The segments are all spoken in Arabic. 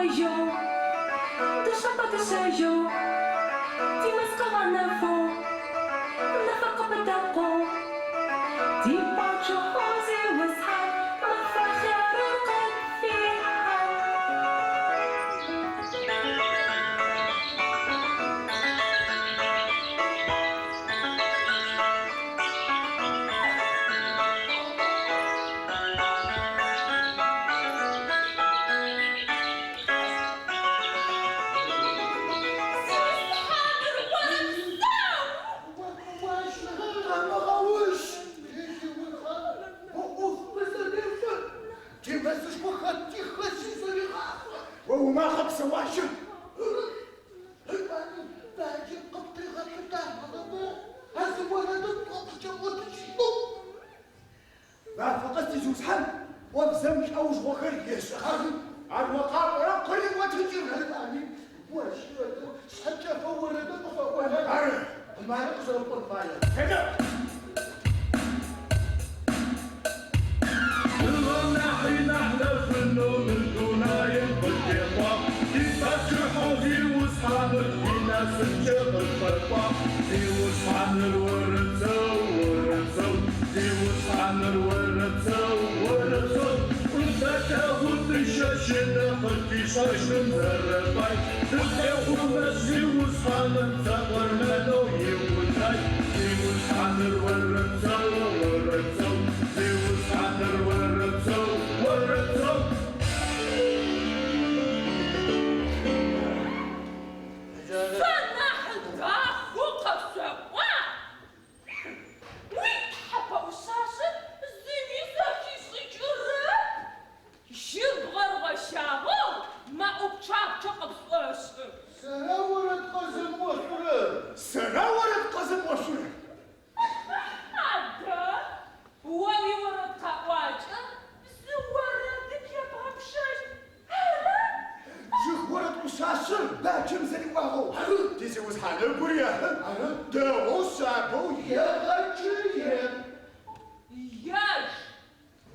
Joe, de chapeau de chez Joe, die mascara nevo, never copy that go, die pacho hozi was high, my fachero kan وما خبص واشر ما فقدت جوزحن وبزمش اوج وخير يا خارج على المقابر كل وتجيب هذاني واش حتى فور الدفا وانا ما نقصر الطفايه كذا نحلف انه من دونايم بالدماغ يفتحوا في وصحان في ناس الشيخ الفرقا في وصحان الورثة في وصحان الورثة وفتحوا الشاشة في شاش الرباي تفتحوا مسي وصحان تقر مالو يوتاي في وصحان الورثة في وصحان الورثة سنورت قزم وشره وي ورد قواجه زوردك يا بامشش جيخ ورد وشاشر باكم زي واهو تيزي وصحان البريه داو سابو يا غجيه ياش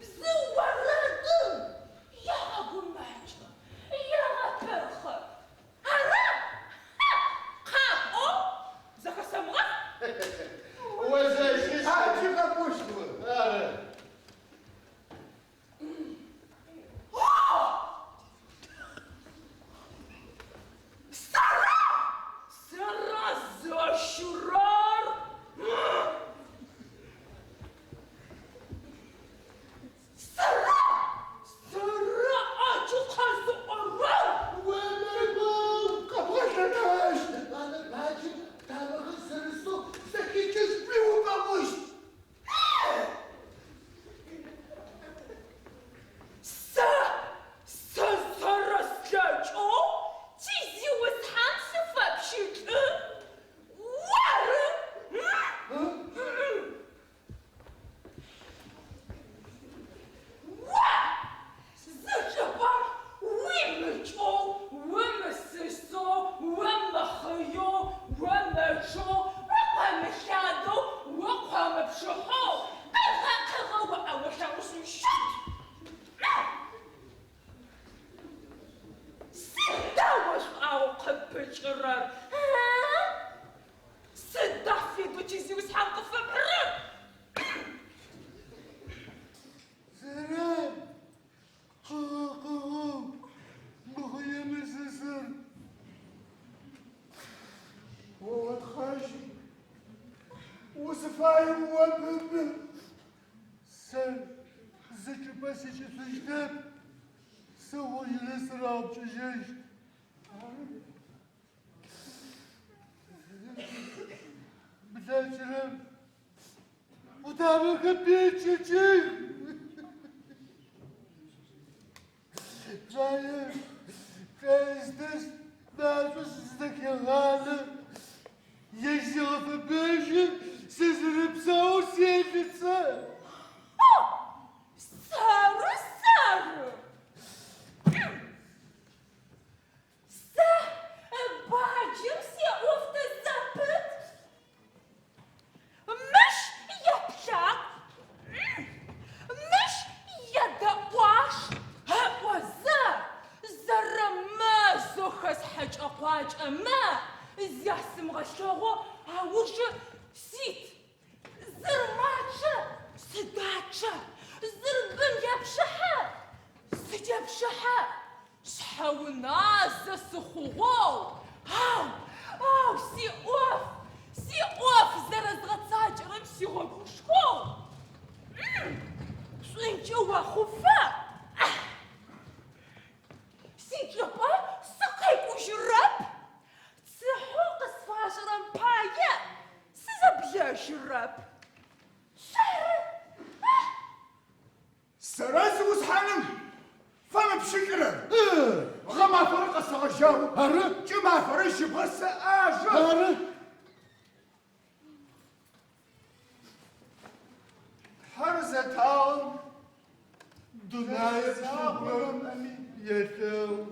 بزوردن يا ابو ماجه يا غترخ هلا قاقو زكا سمغه وزاجي هاتي غبوش وصفايم وبب سن زكي بس يشتغل سوي الاسرع بجيش بتاجرم وتعمل كبير شيء جاي كايستس نافس زكي غالب يشتغل في بيجي سيزرب ساو سيدتسا سارو باجم سي اوفت الزبط مش يبشاك مش يدواش هو زر згъакӏэмэ зясымгъэлъэгъо аужы сит зырмачъэ сыдачъэ зырбын япшыхьэ сыдепшыхьэ шъхьэуназэ сыхъугъоу ау сиӏоф зэрэзгъэцакӏэрэм сигъэгушхоу шӏуинкӏэ уахъуфэ синкӏыпӏэ сыкъекӏужьырэп цыхьу къысфашӏырэм пае сызэблэжьырэп سرى زوز حانم فما بشكرة غما فرق الصغشاو جما فرش بس آجا حرزة تاون دنيا صابرم يتو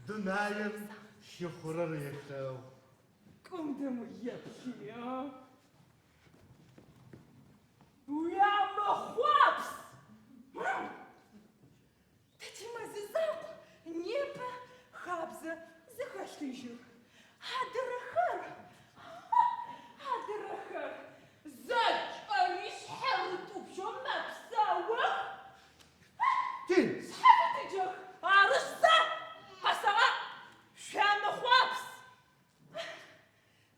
دنايم شخرر يتو كم دمو يبكي ويا مخوابس تاتي ما زيزاق نيبا خابزة زخاشتيجر هادرخر زج أميش حرتو بشو مبساوة تين صحبتي جاك عرشزة قسما شام خوابس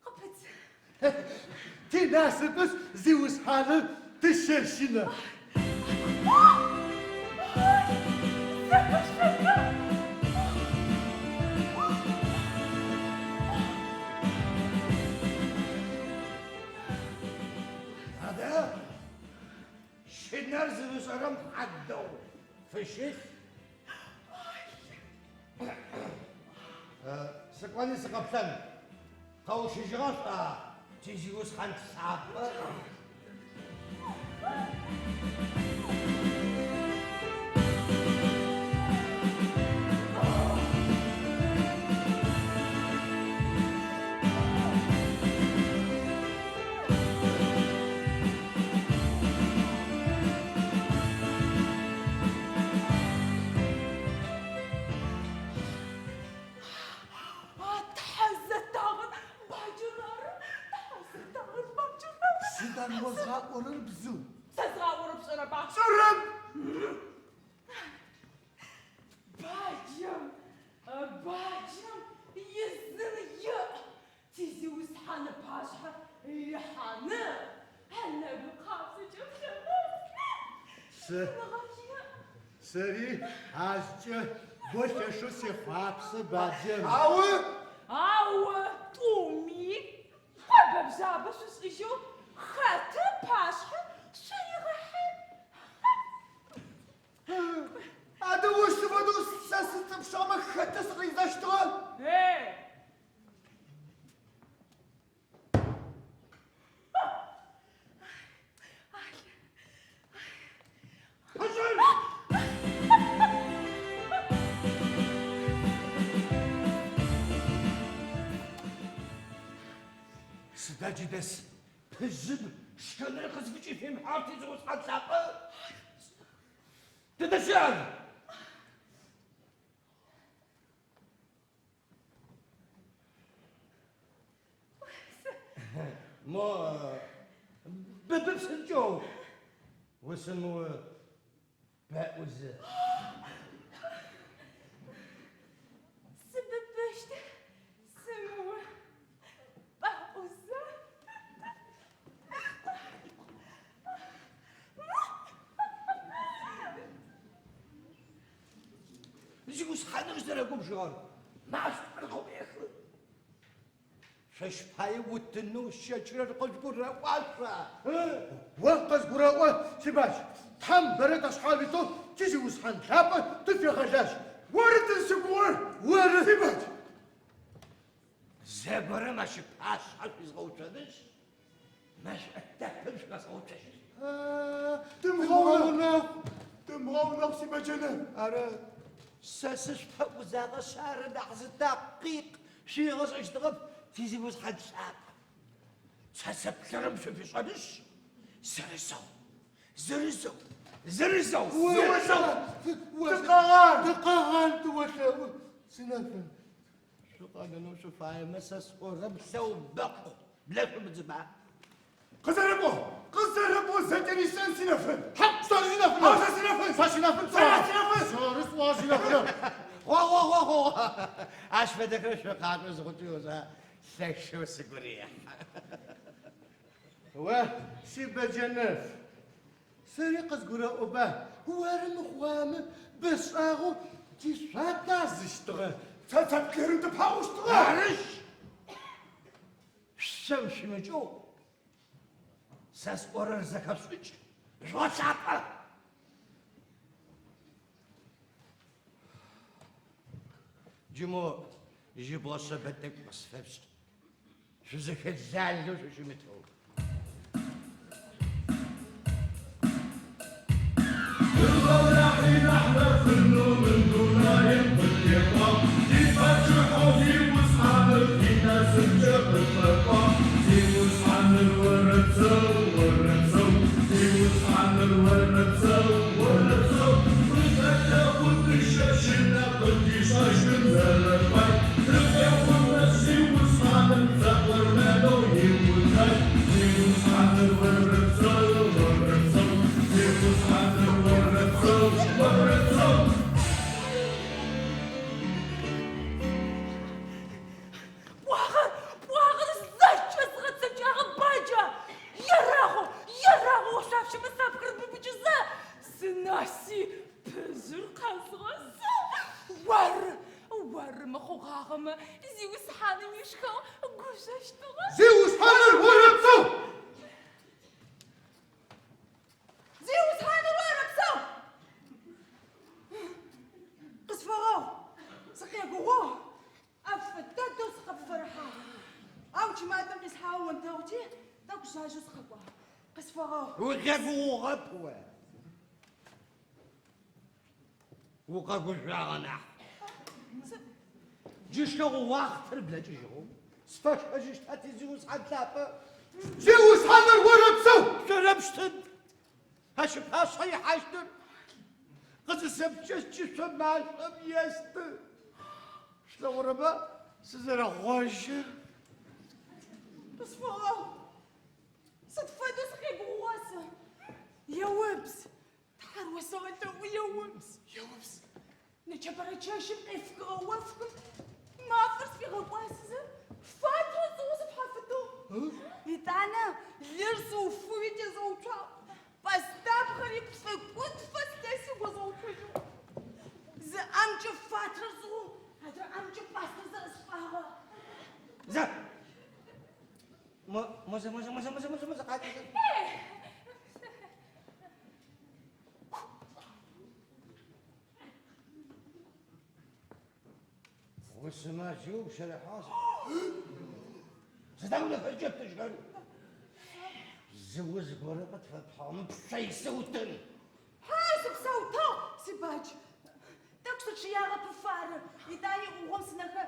قبت تناسبس زيوس حالة تشرشنا هذا شنر زيوس أرم حدو فشيخ سكواني سكبتن قوش جغف تجيوس خانت صعب سيدان وزغاء ورن بزو تزغى ورب سربا سرب باجم يزنيا تيزي وسحانة باشحة يحانة هلا بقافة جبشة سري عزجة بوشة شو سيخوابس باجم أو تومي قبب زابس وسيشو خاتة باشحة شيغحة هذا وش تبدو ساسة بشامك خاتة صغيزة اشتغل ايه سداجي دس كذب شكون قصبتي في محارتي زوج حد ساقه تدشان ما ببس الجو واسمه باء وزاء سببشت سمو بأوزا زوج حد غزركم شغال ما عرفتكم يا اخي شش باي وتنو الشجرة قزقر واسفة وقزقر سباش تحم برد أصحابي تو تيجي وسحن شابة تفي خشاش ورد السبور ورد سباش زبرة ماشي باش حالفي زغوتشادش ماشي أتاكمش غزغوتشش تمغونا سيبا جنان أرى ساسش بحب زاغة شهر دعز دقيق شي غز اشتغب تيجي بس حد شاب تحسب كلام في صدش زرزو تقاغان توشا سنافن شو قال انا شوف هاي مسس ورب سو بقو بلاش بتزبع قزربو سجني سنافن حق صار سنافن واو عاش بدك شو قاعد مزغوتي وزا شو سكوريا هو سيبا جناف سريق زقراء وباه هو رم خوام بس اغو تي شاتا زشتغل تفكر انت بحاول اشتغل معلش الشمس مجو ساس اورر زكاب سويتش جو شاطر جمو يجيبوا صبتك بس فبست شو زك الزعل شو متهو الغلا حين احنا في النوم الدنيا ينبت يقام كيفاش حوزي وصحاب في ناس الجبل الفرقان زي وصحان الورد سو زي وصحان الورد سو وزكا قلت الشاشنا قلت شاشن زلفاي رفع ونسي وصحان الزقر مالو يموتاي زي وصحان الورد سو زي وصحان الورد سو بواغر الزج أصغر سجاغ باجا يراغو وشاف شو مسافكر ببجزا سناسي بزر قصغز ور مخو غاغم زي وسحاني مشكو قوشا اشتغل زي وصحان الورد سو قصفراو سقيقو أفتدو سقف فرحة أوش ما دم يسحاو وانتوتي دوك جاجو سقفوا قصفراو وغفو غفوة وقفو شاغنا جيشو واخت البلا جيشو سفاش اجيش تاتي زيوس حد لابا زيوس حد الورد سو شربشتن هاش هاي حاشتن قد سبتش جسم مع الأبيست شلون ربا سزر غوشر قصفراو صدفادو سقيقو واسا يا وبس تحر وسوالتو يا وبس نجبر جاشم افكر وافكر ما فرس في غواسز فاتو زوز بحفتو يتانا لرسو فويتي زوجا بس تابخري بسكوت فستاسي وزوجا زي امجي فاتر زو هذا امجي باستر زي اسفاغا زا موزة قاعد وسما جوب شرح حاصل صدقنا فجأة تشغل زوز ورقة فتحة بشي صوتن حاسب صوتو سباج تقصد شيارة بفار يداني وغمس نكا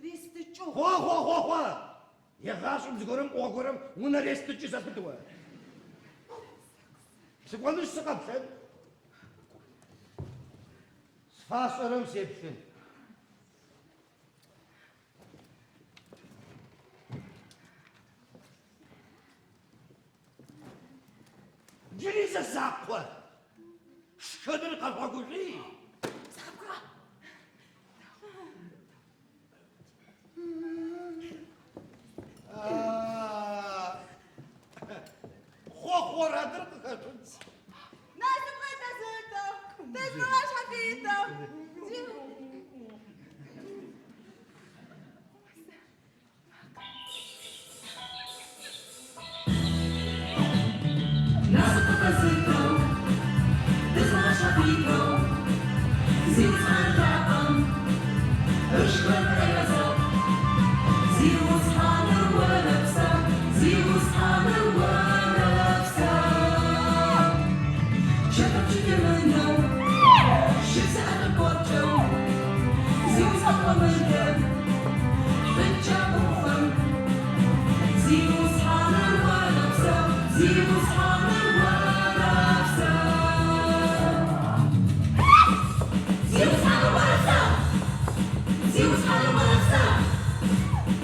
ريست جو هو يغاشم زغرم وغرم ونريست تجسس بتوا سقوندش سقبشن سفاسرم سيبشن جريزة ساقوة شكدر قفاقوشي خوخور هدر قفاقوش ناس بغيت أزيدو تزواج حبيتو Nasu papazito, desma shapito, zius handapam, ushkwen egazo, zius haner wordapsa, zius haner wordapsa. Czekam ci nie będą, szybce a na porcią, zius hapamentem, bycia ufam, zius haner wordapsa, zius haner wordapsa. Zius haner wordapsa, zius haner wordapsa,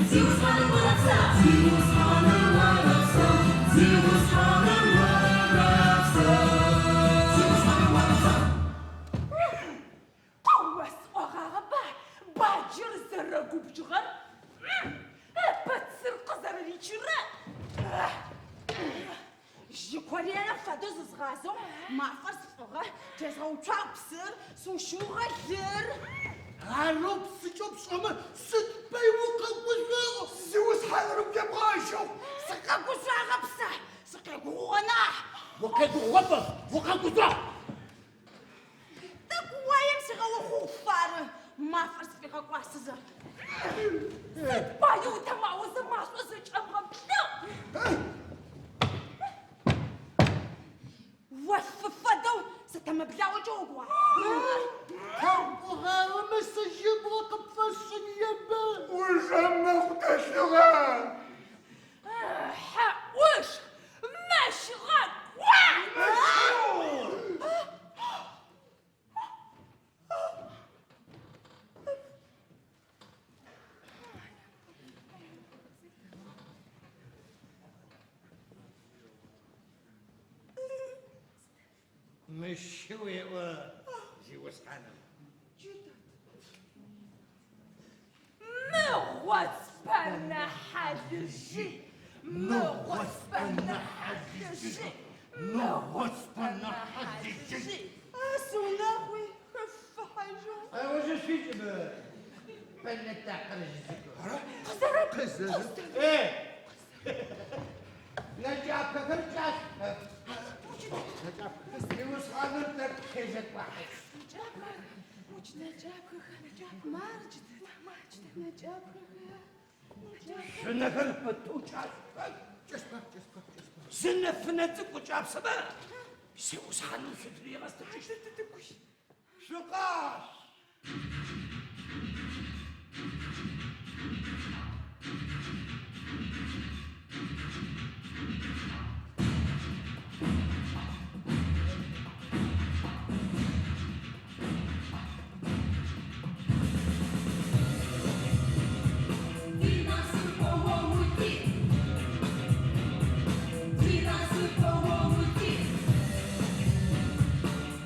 zius haner wordapsa, zius haner wordapsa, zius haner wordapsa, zius haner wordapsa. قوة صغارة باجر زرقو بجغر بتصير قزر اللي تشرى جيكوري أنا فادوز صغازو مع فرس فغر تزغو تشابسر سو شو غير هالوب سجوب صمر ستبي وقبوش زوس حضرب جبغاشو سقاكو سواغا بصح سقاكو غناح وكادو غبر وكادو تقوى يمسي غو خوفار ما فرس في غاكو عسزر بايو تماوز ما سوزج أبغى بدو وففدو ستم بلاو جوغوا كابوها ومسجب وقفشن يبا وجمع تشغال وش ماشي غاد مش هو زوس حنم مغوصبنا حد شي مغوصبنا حد شي مغوصبنا حد شي أسوناوي فحاجو وش فيك بنت تعقل قزرت ايه نجاك فرجاك زوس حنم تركيزك واحد شنفر فتوشات سنفنتك وجاب سبا زوس حنم ستري غستك شقاش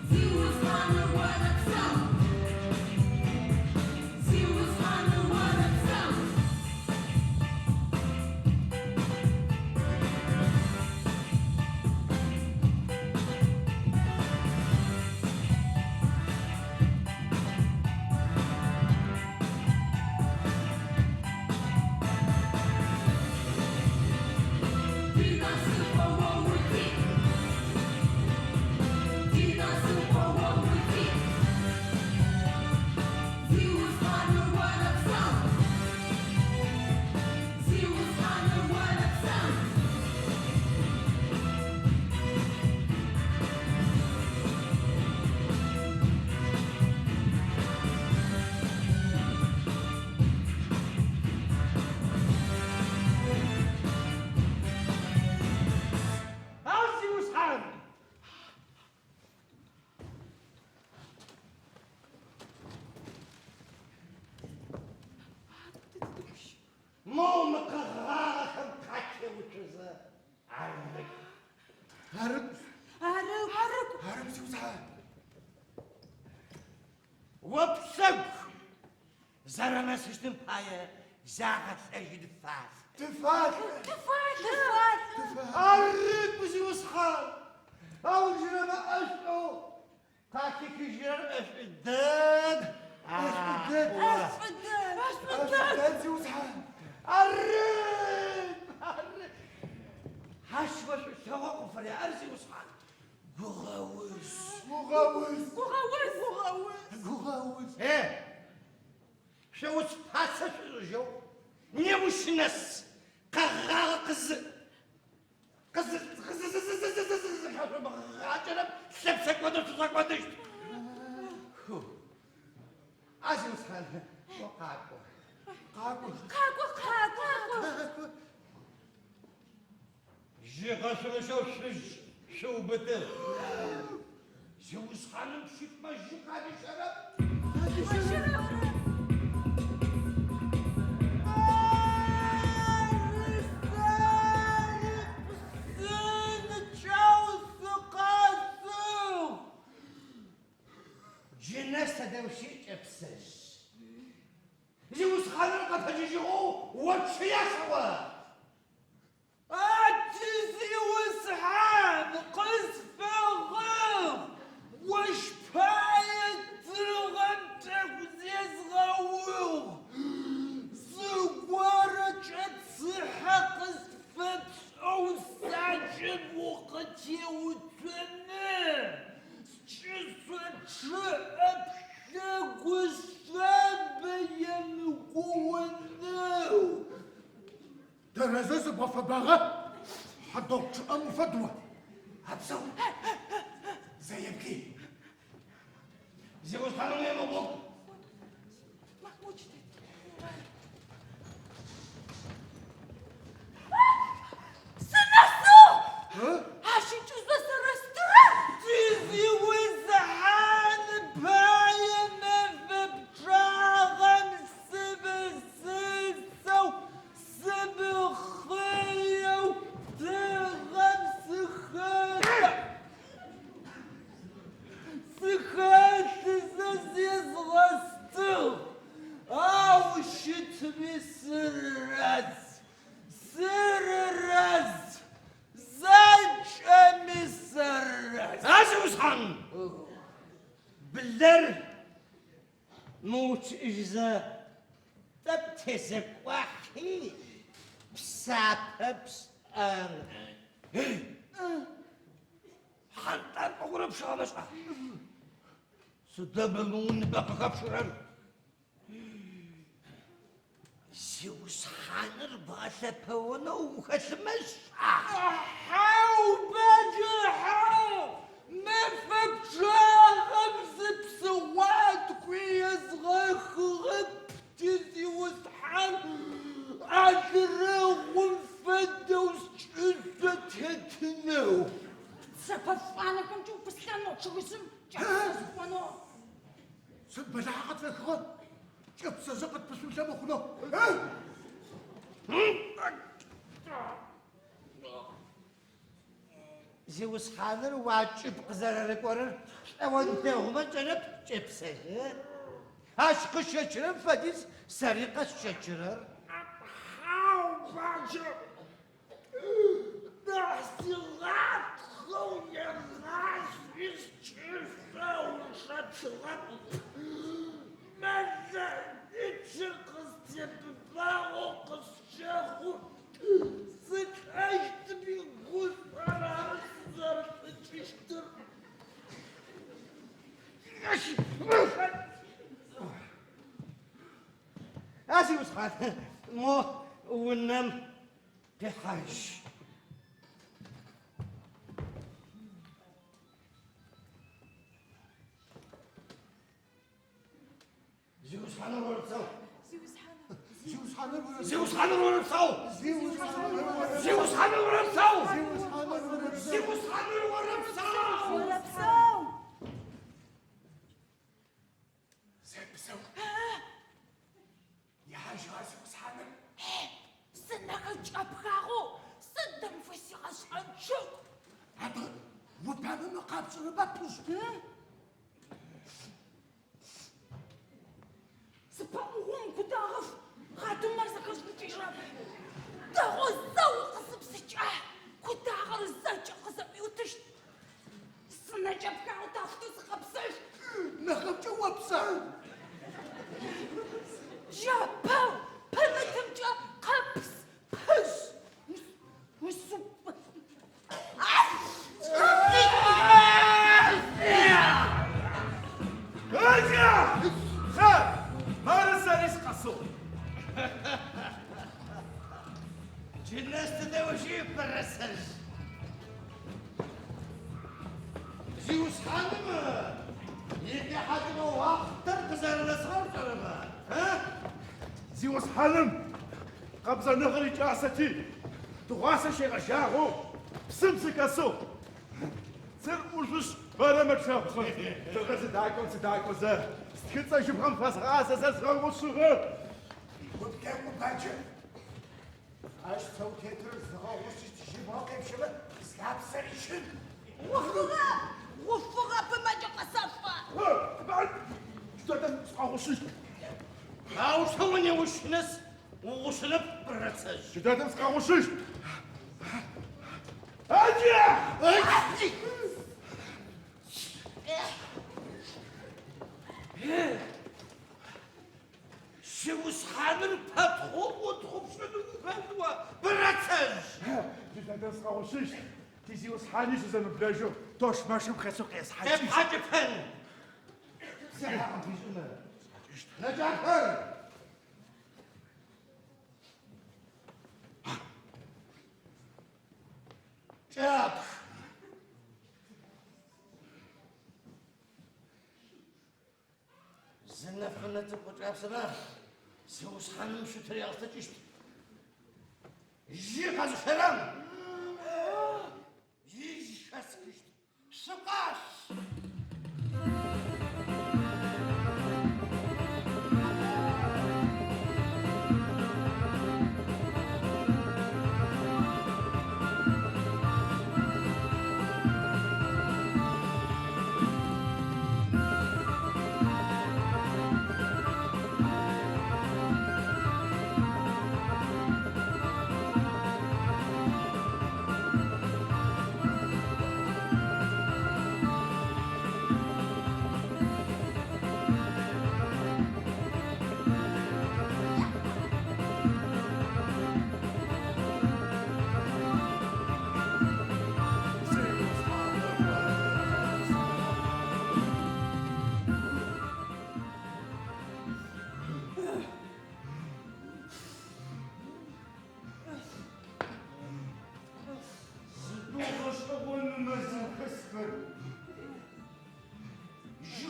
Zius haner wordapsa, مو مقهاركم كاتي وشزا عرق عرق سوسان وبسك زرنا سيستم باية زاغت أجد فاس تفاك عرق بسوسان أو جرنا أشعو كاتي كجرنا أشدد أشدد سوسان عرق هشوش توقف يا أرزي وصحان مغاوز ايه شو تحسش جو نيوش نس قز سبسك ودرسك ودرس أرزي وصحان وقاكو جي غسل شو بدل جوز خانم شيت مجيك هذه شرب جناس تدوشي ابسش جوز خانم قد تجيجو واتشيا سوا عجزي وسحاب قصف الغم وش بايت الغمتك وزيز غوغ زوارة تصحى قصفت أو ساجد وقتي وتنى جسد أبشاق والسابية مقوّناو تنزز بفباغة حضرت أم فدوة هبسو زي يبكي زي وصحانو يا مبوك عشان تزوز الرستوران تيزي وزحان باين ببراغم سبل سيسو سبل خيو تغم سخات زازيز غستو أو شتمي سرز زاج أمي سرز أزوزحان بالدر موت إجزاء تبتزك وحيد بسابس حتى أقرب شامس سدبلون بقى بشرر سيوس حانر باشا بونا وخشمش حاو باجي حاو ما فبشا خمس بسوات كويس غيخ غب تزي وسحان عشرة ونفدة وسجزة هتنو سبب أنا كنت بستنى شو اسم جهاز فانو سب لحقت في الخون جبس زقت بسوسة مخلو زيوس حاضر واجب قزر ركورر وانت هما جرب جبسه عشق الشجرة فديس سرقة الشجرة حاو باجي نحسغات خويا ناس يشتفى وشتغط ماذا اتشقصت بباغ الشاخو سكعشت بيغوث على الزرف تشتر زيوس حاضر مو ونم بحاج زيوس حاضر وربصو زيوس حاضر وربصو زيوس حاضر وربصو زيوس حاضر وربصو زيبسو يا حاج زيوس حاضر جابخاغو صدم في سيغاش عنشوك هذا وبابا ما قابش ربابوش سبا وهم كداغف غادو مرزك تجرب داغو الزوق سبسجاه كداغر الزاج قزمي وتشت السنة جابخاغو تافتو سخبسش نخب جوا بصر جاباو بلتم جا قبس بس وسوب هاجا خا ما رساليش قصو الناس تداوشي بالرسالش زيوس خانم يدي حاجة وقتر تزار الأصغر ترى ها زيوس حالم قبضة نغري جاستي تغاسة شي غشاغو بسمسك اسو سر وجوش بلا ما تشافو تغازي زه ستكتسا جبغم فاس غاسة زغر وصغر وبكام وباجر اش توتي ترزغا وش تجيبها كيف شبه سلاب سريشن وفغا بما جا قصفة بعد جدادم سقاوشش هاو شوني وشنس وشنب برسج جدادم سقاوشش اجي شوس خامر باتخو وتخوب شنو باتوا برسج جدادم سقاوشش تيجي وصحاني زي ما بلاجو توش ماشي مخسو قيس كيف حاجه حاجة فن ساعة في زمان نجاح هاي جاب زنا فنة القطعة بسنا سوس خانم شو تريال تجشت جي غاز خرام جي شاسكشت سقاش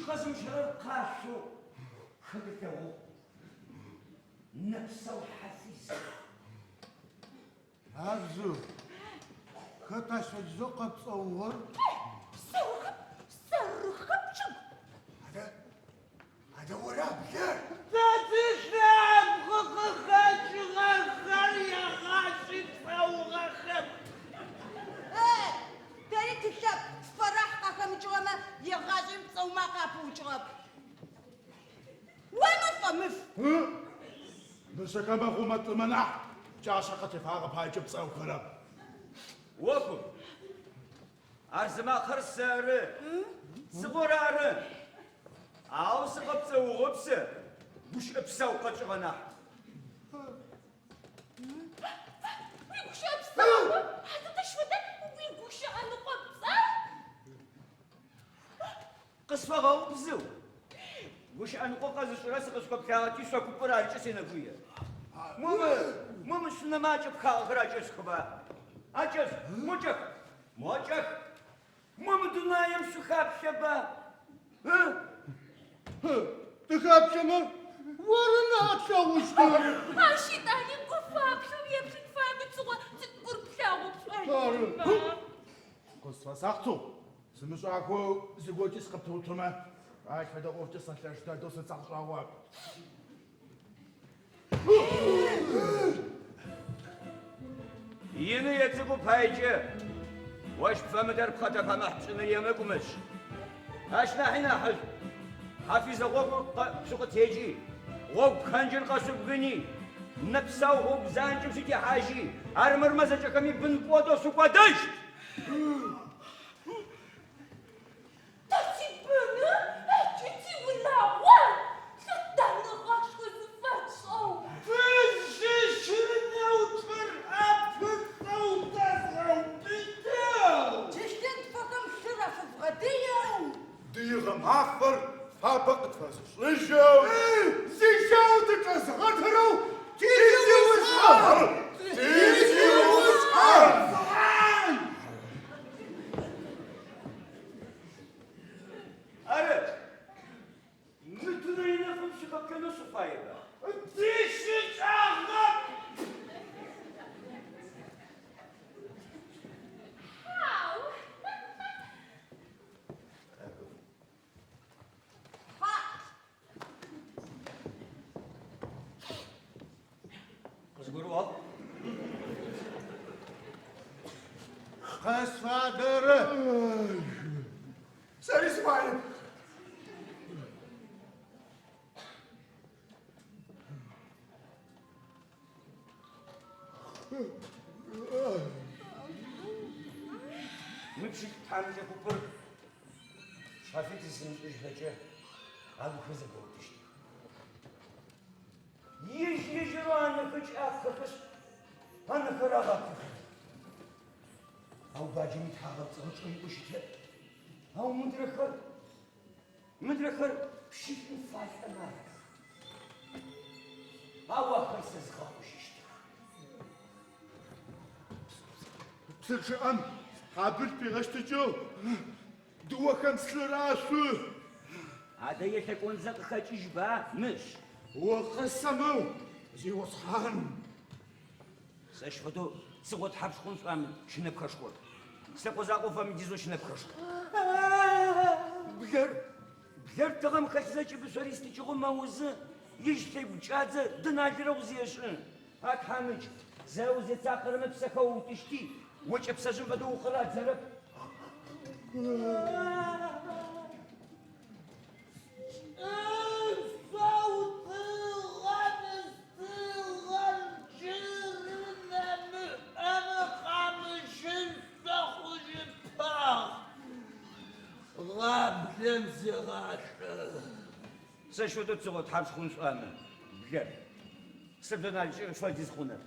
قسم شرب قاشو خدته نفسه وحسيسه هزو كتاش الزوق تصور صرخب شو هذا وراه بيار تتشرب خخخات غخر يا غاشي فوغخب تاني تكتب فرح قاكم جوما يغازم صوما قابو جواب وانا فمف بس كما غمت المنع جاشقة فاغب هاي جبت او كلام وكو أرزما خرسارة صغرارة أو سقبسة وغبسة مش أبسة وقجغنا ويقوش أبصر هذا تشودا ويقوش أنا قبصة قصفة غوبزو وش أنا قوقز شراس قصفة بكاغتي سوى كبراري جسينا قوية ماما شنا ما جب خاغرا جسخبا أجس موجك ماما دنايم سخاب شبا تخاف شما ورنا تشوشتر هاشي تاني قفاب شو يبسط فاقد سوا تتقر بشاغب قصفة ساقتو سمسو عكو زبوتي سقبتو تما عايش فدا قوتي سنتلاش تادو سنساق شاواب زينة يتبو بايجي واش بفهم دار بخاطر فما حبسنا يامك ومش اشنا حين حافظ غوب سوق تيجي غوب خنجر قصب بني نفسه غوب زانجم سيتي حاجي ارمر مزاجة كمي بن بودو سوق دش تاتي بنا تاتي ولا وان خدامنا غاش وزفاتشو تشتد فكم شرف بغدية ديغ معفر هابق تفاسس رجاو زيجاو تتسغطرو تيزي وسهر تيزي وسهر عرف متنين خمس بكنا صفايبة تيشي تاغب هاو قصقروا خاص فادر ساري اسماعيل مشي تحمل كوبر شافيت الزين اجهجه ابو خزق وتشتي يجرو انا كنت اخفش انا فراغك او باجي متحرك صوت وشته او مدرخر بشي فايت انا او خلص زخاوش ترجع ام حابل بغشتجو دوا كان سلراسو هذا يتكون زق خاتش با مش وقسمو زي وصحان ساشفدو سقط حبش خون فامل شنب كشكول سقط زاقو فامل جيزو شنب كشكول بغير تغم خشزاچ بسوريستي چغو موز يشتي بچازه دناجره وزيشن هاك حامج زاوزي تاقرم بسخو وتشتي وچ بسجن بدو خلاص زرب غاب لمسي غاش ساشفدو تسقط حبش خون فامل بغير سبنا شويه خونه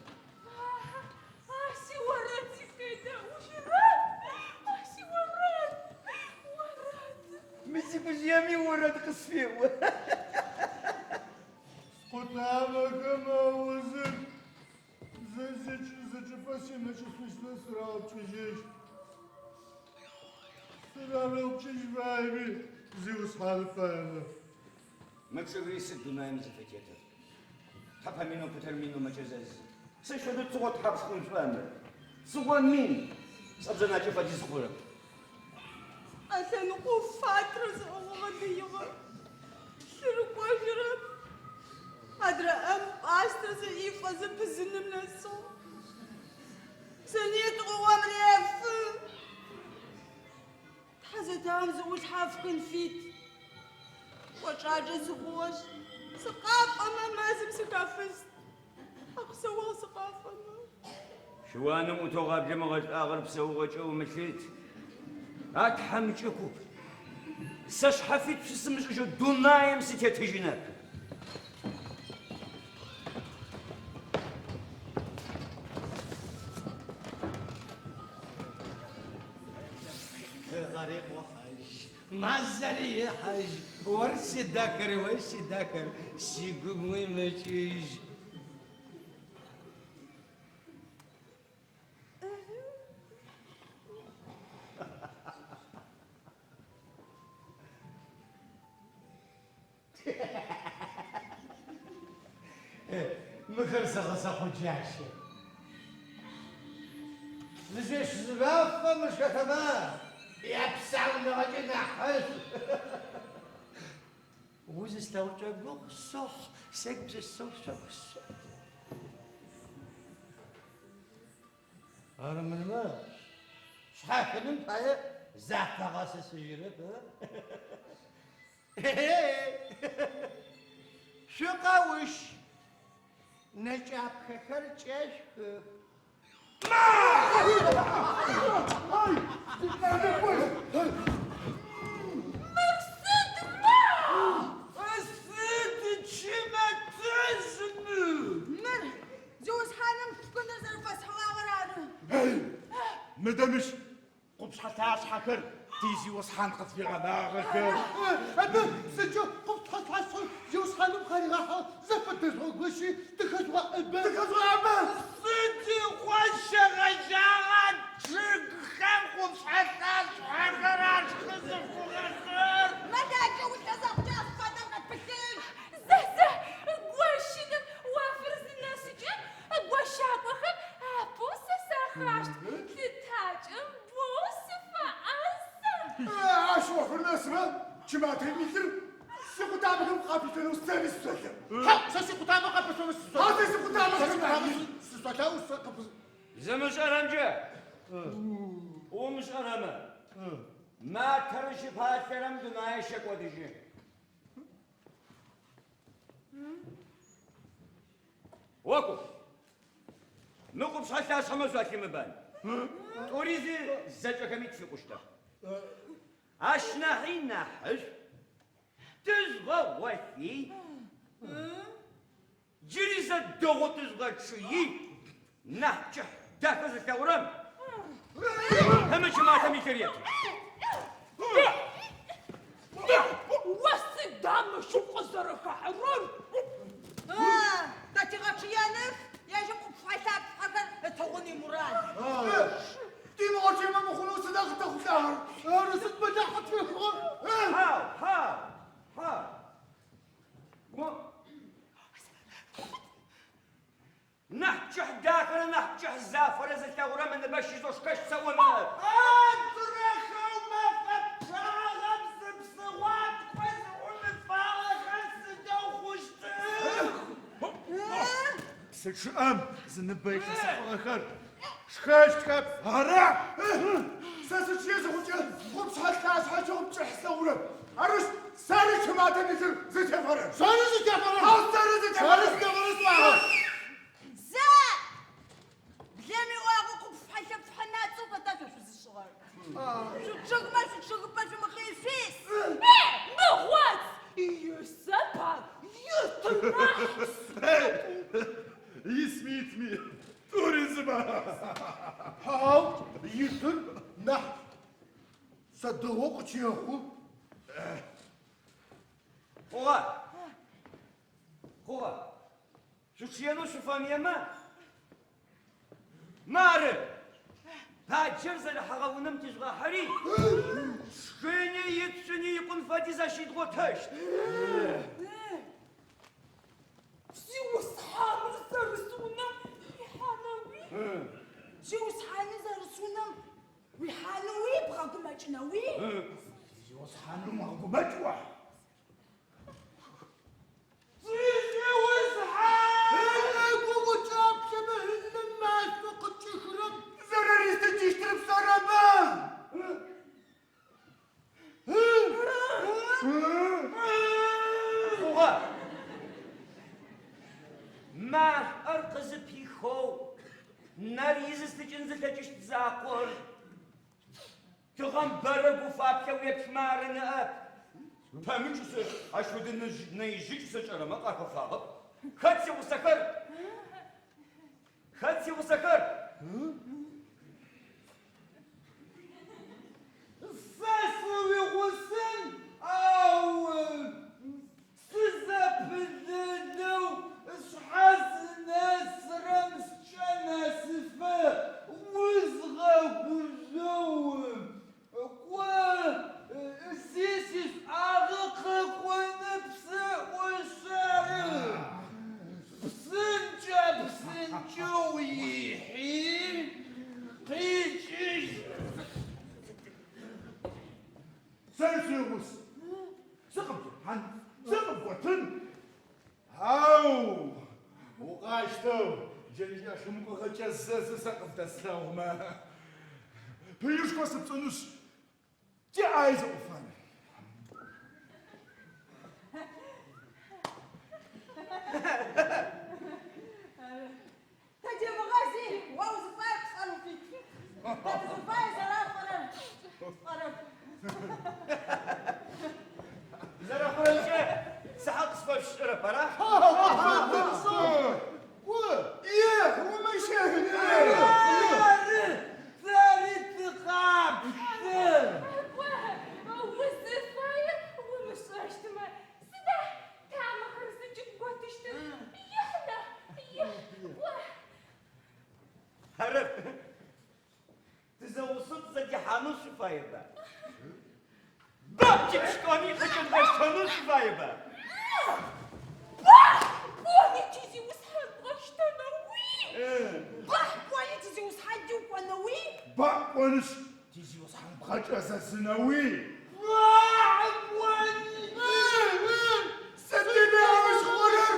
اسي وراتي كده وش راد اسي ورات ميسي بجيامي ورد قصفيه قطعبك ما وزن زي فاسي ما تشوفش نسرع بتجيش سرع بتجيش بايبي زي وصحال فاهمه ما تشوفيش الدنيا مزفتيتها تفهم منو كتر منو ما جزاز ساشفدو تسقط حبش خون فامل سوا مين صبزنا جفا جيز خورك عشان نقوف فترة غدية شرب واشرب أدرى أستر زيفة زبزن من الصوم سنيت قوام ريف تحزت همز وش حافقن فيت وش عجز غوش ثقافة ما مازم سكافست أقسوا ثقافة ما شوانم وتوغاب جمغت اغرب سوغت او مشيت هاك حمجكو ساش حفيت في سمش جو دونايم سيتي تجينك غريب وحش معزلي يا حاج ورسي ذاكر ورسي ذاكر سيقوم وين ما تيجي مخرسة غصة جاشة لزيش زبافة مش كتبان يبسع ونغجي نحس وز استوجب له الصح سكبز الصح من ما شحال من طايق زعفة غاس سجرت شو قاوش نجاب خكر تشاشك السيد شما تزنو مر جوز حالم كنا زرفس حوارانو مدامش قبش حتى حكر تيجي وصحان قد في غناغك أنا سجوا قمت حصل جوز خانم خاري راح زفت تزوج وشي تكسوا أبا سيدي خوش غجارات شرق قبش حتى حكر خزف وغخر متى جوز تزق جاز فادم نتبكين زهزه قواشين وافرز الناس جن قواشات وخن بوس ساخراشت تتاج بوس فأنسا عاشوا في الناس ما جماعة المثل سيقو تعمل قابلة وستاني السوكة ها سيقو تعمل قابلة وستاني هذا سيقو تعمل قابلة وستاني إذا مش أرنجة ومش أرمى ما ترش بهذا الكلام دون يشك ودجي وقف نقف حتى أسمع زاكي مبان تريد زجاج ميت في قشطة أشنا حين نحش تزغى وفي جريزة دوغو تزغى تشيي نحجح داكز الثوران هم جماعة ميكريات والصدام شو قصرك حرون تاتي غاتشيانف يجب فايتات حقا تغني مراد ديما ما مخلوص داخل تاخذ شهر انا ست بجاحت في الخور ها نحجح داخل نحجح زافر إذا الثورة من بشي زوش كش سوى مال أدرخ وما فتح غمس بصوات كويس ونفعل خمس دوخشتك سلشام زنبايك سفر شخاش كاب هرع ساسة شيء زوجة خبز حتى حاجة وبتحس ثورة عرس ساري جماعة المثل زي تفرق ساري زي تفرق ساري زي تفرق اسمعها زاد بلامي واغوكم في حاجة في حنات سوف تاتو في الشغل شو تشغل ما شو تشغل ما شو مخيفيس مغوات يسبع يطرح يسميتمي توريزما هاو يتر نح صدقوك يا اخو خوغا شو تشيانو شو فاميا ما عرف هاجر زي الحغا ونمتش غا حري شكيني يتشني يكون فادي زاشي تغوتهش جوز حامل زرسونا يحانوي جوز حالي زرسونا ويحانوي بغاكم اجنوي جوز حانو ما هو مجوع سيدي وزحان بوبو جاب شبه النماس فقط تشرب زرر يستجيشترب سربان خوغا ما أرقز بيخو ناريز استجنز تجيش تزاقور تغم برب وفابكا ويبشمار نأب فمن شو سر أشهد نيجيك سجرة ما قارفة فاغب خدسي وسكر خدسي وسكر ساسوي غسن أو سزا بددو شحاز ناس رمس شانا سفا وزغا وزوم كوا سيسيس أغق ونبسا وشارع بسنجا بسنجو يحين قيجيش سلسيوس سقم جحن سقم وطن هاو وقاشتو جن يا شمكو خجاز سقف تسلاوما بيوش كوسب تنوش جي عايز أوفان تجي مغازي واو زفاية بسألوا فيك زفاية سلام قرب زرا خويا سحق صفر الشرف فرح إيه هو ما يشاهد ثاري الثقاب والزفاية ومش اشتما سدا تعمل خرسة جبوت اشتما يحنا هرب تزوصت زكي حانوش فايبة بابتي بشكوني خشن بشكونوش فايبة بوهي تيزي وسحل بغشتنا وي بح بواني تزي وصحاجي وقنوي بق ونش تيجي وصحن بخجاز السنوي سدنا مش غرر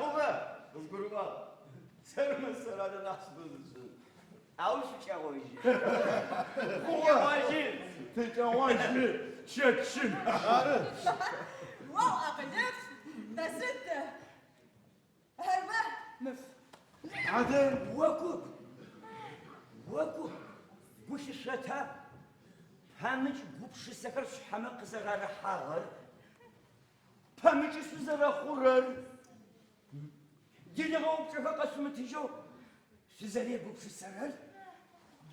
هو اذكروا سر مسر هذا نحسب عاوش شاويجي شاويجي تتواجه شكشن واو أقدر تسد هربة مف عدن وكو وش الشتا همج بوبش سكر حمق زرار حاغر همج سزر خورر جينا غوب شفا قسمتي سزري بوبش سرر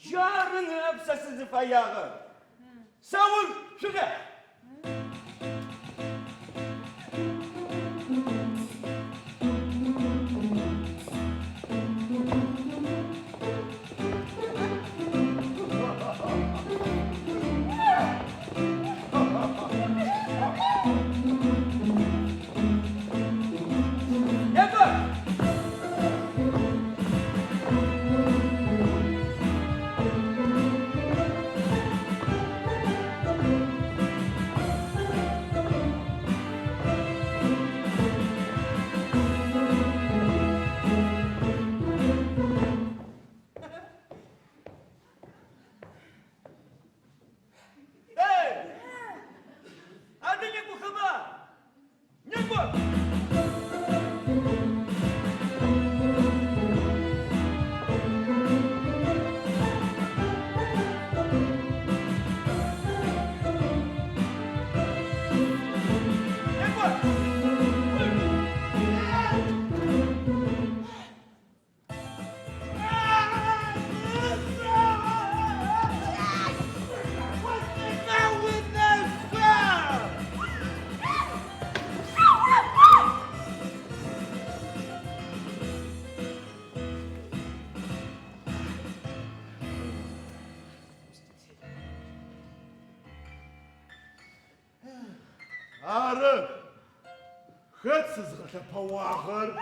جارن ابسس زفاياغر ساول شغل عارف خدسز غشا بواخر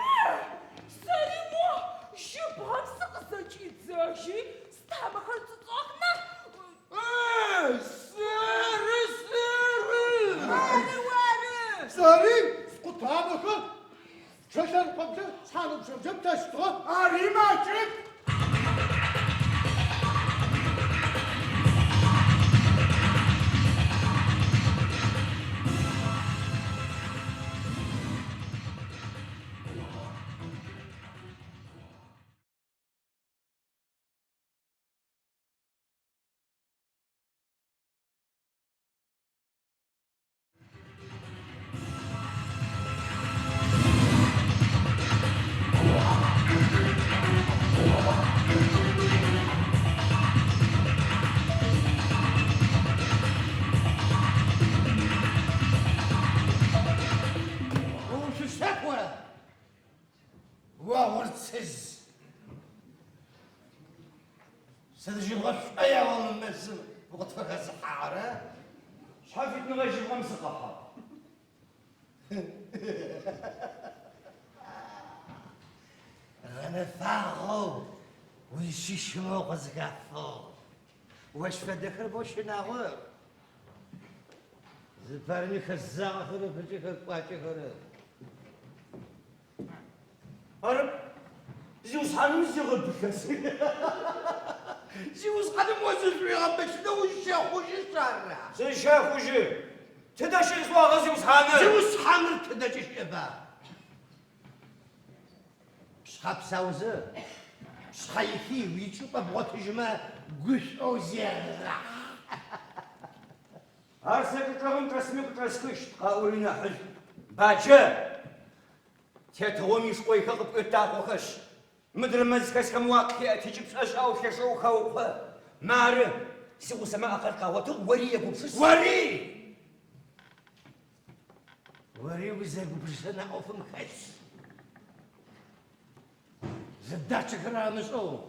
سليمو شباب سقسة جيتزاشي ستابا خلص تطاقنا ساري سقط هذاك شاشر قبضة صالب شمشم تشتغل أري ما جيت وش الشكوى؟ وورتسز سنجي غش أي والله مسم وقت فكر سحارة شحال فيك نغيجي غمس قحة أنا فاغو ويشي شموق زقافو واش فدخل بوش ناغور زفرني خزاغ خلو فجي خلقواتي خلو هرب زيوس حانم زيغل بكاس زيوس حانم وزن يغبش لو الشيخ وش الشارع زي شيخ وجي تداش يسوا زيوس حانم زيوس حانم تداش الشباب شخاب ساوزة شخايفي ويشوف أبغى تجمع قش أو زيادة أرسك كم كسمي كسكش قاولنا حج باجا تتوم يشقوي خلق التاقو خش مدر مزكس كم واقع تجيب أشاو خشو خوفه مار سو سماء قلقا وتوري يقول وري وزاق برسنا أو في مخس زداتش كرامش أو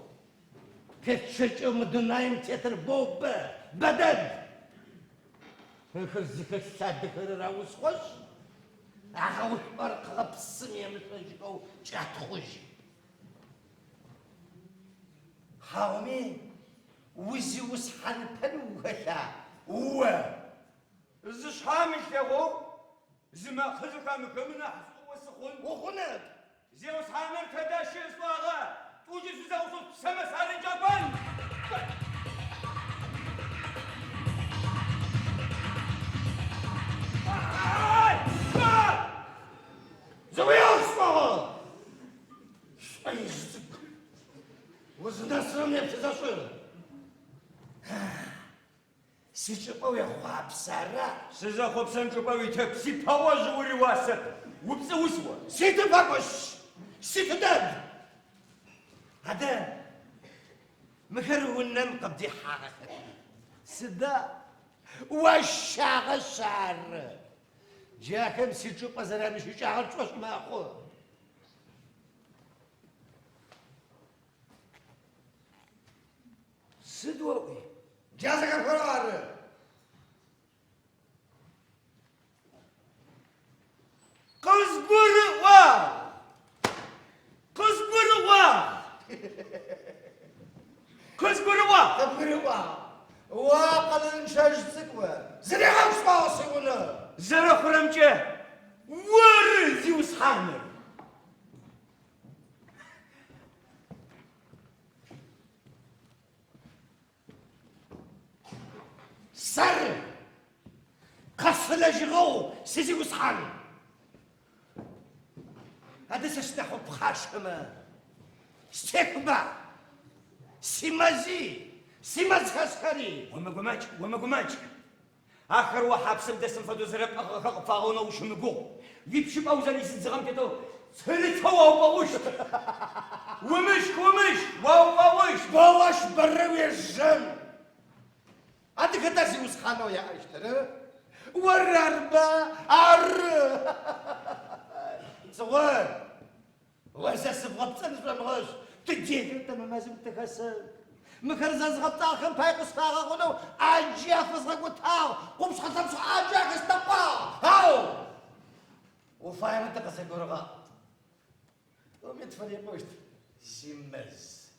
كتشج مدنايم تيتر بوب بدن خرزك السادك راوس خوش أخوش برق غبصم يمشقو جات خوش حاومي وزي وسحن بنوهلا هو زش حامش يغو زما خذك مكمنا حسو وسخون وخنك زيوس حامر تداشي اسواغا توجد زوصف سما سار جبل زويا اسمعوا شايزك وزناسرم يبتزاشر سيشبو يا خواب سارة سيزا خوب سنجبوي تبسي باوا جوري واسط وبس وسوا سيت باكوش سيت داد هذا مكرو النم قبدي حاجة سدا وشاغ الشعر جاكم سيتشو بزرا مش شاغل شوش ما اخو سدوي جازك الفرار كسبروا واقل نشاج سكوة زريعة مش باصيونا زرا فرمجة ورزي وسحامر سر قفل جغو سيزي وسحان هذا سيستحو بخاشمة استكبا سيمازي سيماز خسكري وما قماج آخر واحد سم دسم فدو زرب فاغونا وش مقو يبشي بأوزاني سنزغم تدو سلت هوا وباوش ومش واوش باواش بروي الجن هذا كده سي وسخانو يا عشتر ورربا عر صغار واساس بغطن فمغش تجي انت ما لازم تكسر مكرزاز غطاء خم بايقس فاغا غنو اجيا فزغ وتاو قمش خطمش اجيا كستبا هاو وفاهم انت قصي قرغا قوم يتفري بوشت سيمز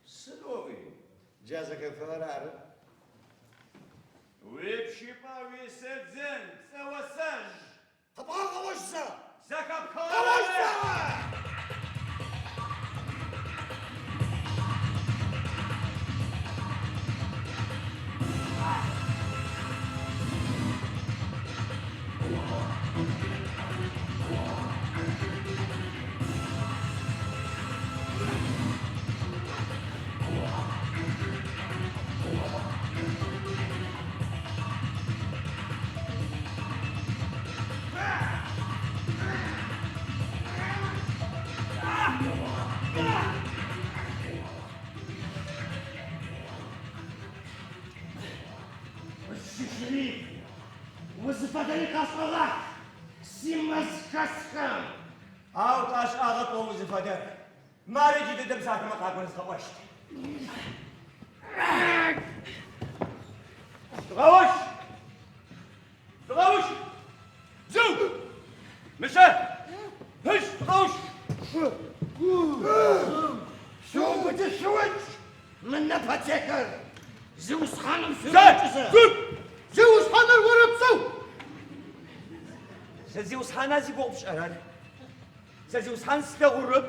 سلوي جازك الفرار ويبشي باوي سدزن سوا سج طبعا غوشزا زكاب غوشزا الشريك وزفة دقيقة صلاح سيماز كاسكام او طاش اغط ومزفة دار ما رجي تدم ساعة ما قاعد نسخوشت تغوش زو مشى هش تغوش شو بتشوج من نفتكر زوس خانم زوز حنر ورب سو زي وصحانا زي بوق بشارع زيوس هانس تغرب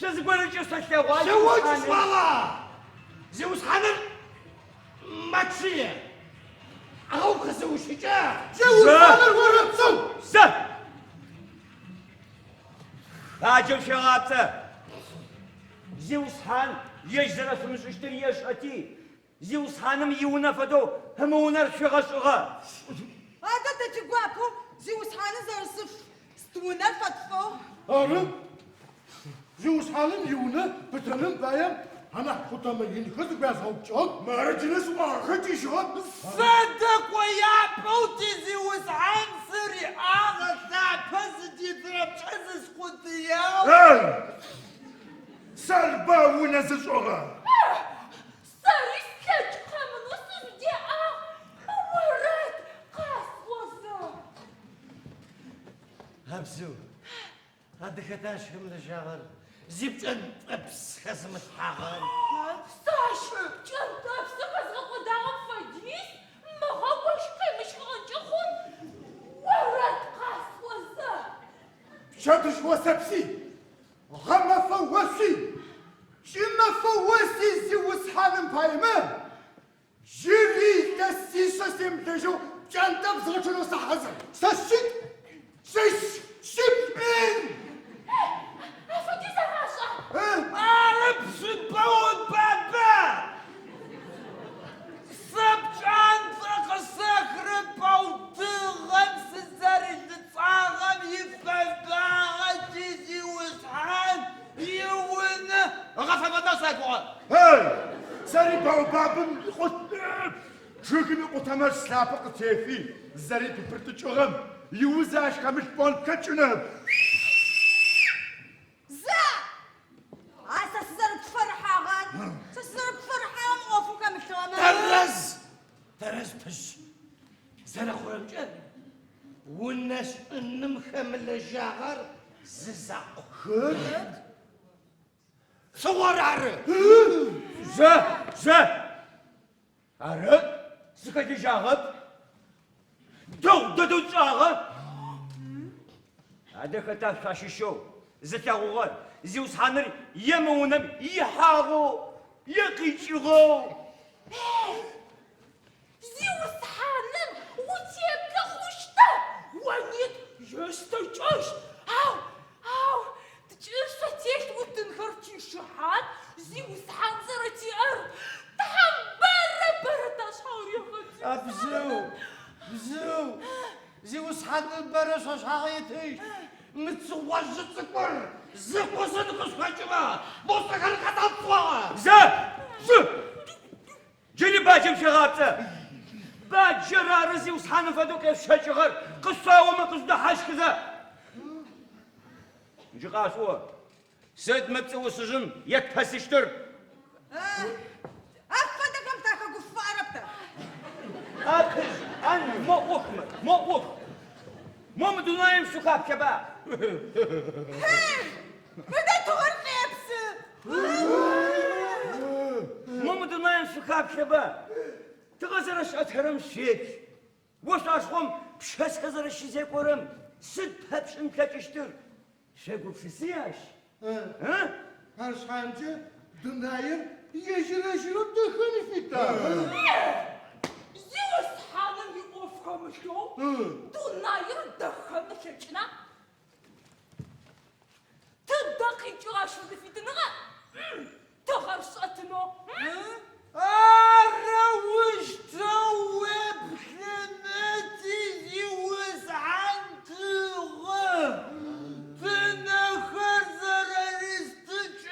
شزقول جسش تغوال زوج صلاة زيوس حنن ماتشية أغوك زوج شجاع زوج حنن وربصو سه هاجم شغابته زيوس هان يجزر في مشتري يشأتي زيوس هانم يونا فدو همونا شغا هذا تجواكم زيوس حان زرسف ستونا فتفو أرم زوج حنن يونا بتنم بايم أنا خطامين خذ بيزهم جون ما رجلس وأخذي شغل صدق ويا بوتي زيوس حان سري آغا بس تضرب حزز قدياو اي سربا ونزل شغل ساري سلج من وسط دقة ورد قاس وزا هبزو هذا كتاش هم لجاغر زيبت أن أبس خزمت حاغر ساش جنت أفسك أزغق وداغم فجيس ما هوش قيمش غنجخون ورد قاس وزا شادش وسبسي غما فوسي شما فوسي زوج حنن بايم جري تسيسة سمتجو جنت بزغشلو سحزر سشت شبين أفكي زغاشا عرب سباود بابا سبجان فقساكر باوتي غمس الزرج تتعاغم يفباغتي زيوس حان يون غفا بداسك هاي سربا وبابن قط شوكي قطمر سلابق تيفي زري ببرت شغم يوزاش كمش بون كتشنب زا عسى سزر بفرحة غان سزر بفرحة موفوك مشتوما ترز بش زرق ورمجان والناس النمخة من الجاغر ززاق خد صور عرق زه عرق سكتي شاغب دو شاغب هذا كتاب فاشيشو زتاغوغل زيوس حانر يمونم يحاغو يقيشغو زيوس حانن وتيبك خوشتا ونيت يستوجوش هاو تجيش تيشت وتنهرتي شحات زيوس حان زرتي أرض تحم برا تشعر يا ختي بزو زيوس حد البرش وشاغيتي متزوج تكبر زيكو صدق سكاجما بوستك الكتاب صوغا زه جيني باجم شغابته باجر زيوس حان فدو كيف شجغر قصة وما قصده حاش كذا نجي قاسوه سيد مبتسو سجن يتفسشتر أفدك أمتاك قفة عربتا أكش أنا مو مدونايم شخاب شباب بدأ تغرني أبس مو مدونايم شخاب شباب تغزرش أتهرم شيك وش أشخم بشهس غزرش شيزي قرم ست هبش امتاكشتر شاقو بسياش ها؟ هرش حنجة دناير يجري دخل فيتا زيوس حانن يوفق مشو دوناير دخل مشينا تدقي جراش في دنغا تغرس أتنو أروش توب خناتي زيوس حان تغم تنخر زرارستك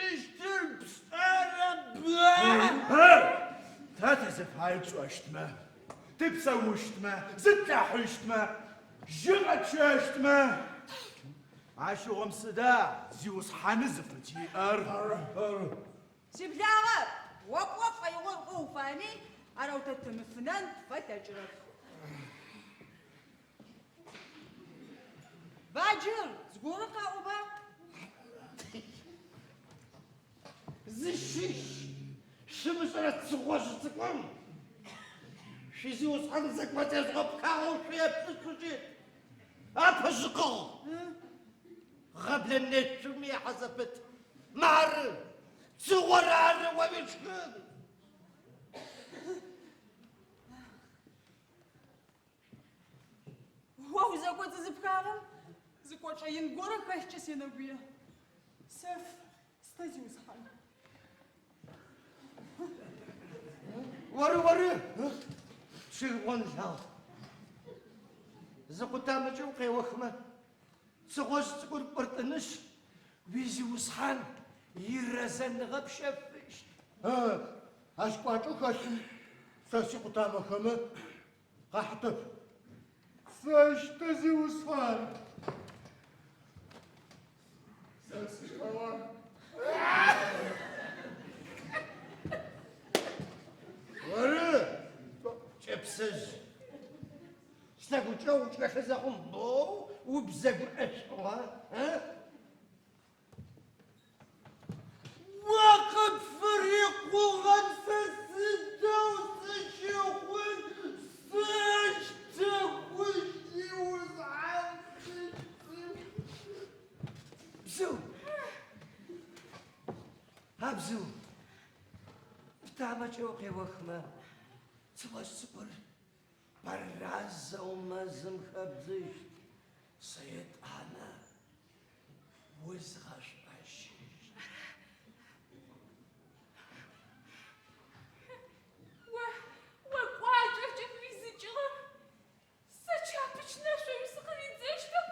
بسارة تاتزف هاي شوشتما تبسا وشتما زتا حشتما جغت شاشتما عاشو غمسدا زيوس حانزفتي شبلاغة وقف أيغور قوفاني أنا وتتمفنان فتجرب باجر زقورك أوبا زشيش شمس أنا تسوغوش تكون شي زيوس حد زكما تزغب كاغو شي بسكوشي أبشقو قبل النجم يا حسبت مار صور عر ومشكل واو زكوت زبكارم زكوت شاين غورا كاش تسينا بيا سيف ستازيو سخان وري شغل لا زقطا ما جوقي وخمه تغوش تقول برتنش بيجي وصحان يرزن غب شفش اش قاطو خشم ساشي قطامه خمه قحطف ساش تزي وصفان ساش خوان وري شبسج شتاقو تشاو تشخزهم بو وبزاق اشقها ها وقد فريق غنفس وتشوفون فاش تخشي وزعل بزو ها بزو بتاع ما جوقي وخمه تبغى صبر براز ومازم خبزش صيد انا وزغش بشيش وقواجه جفريزي جغا سچاپچ نشو يسقري زيشتا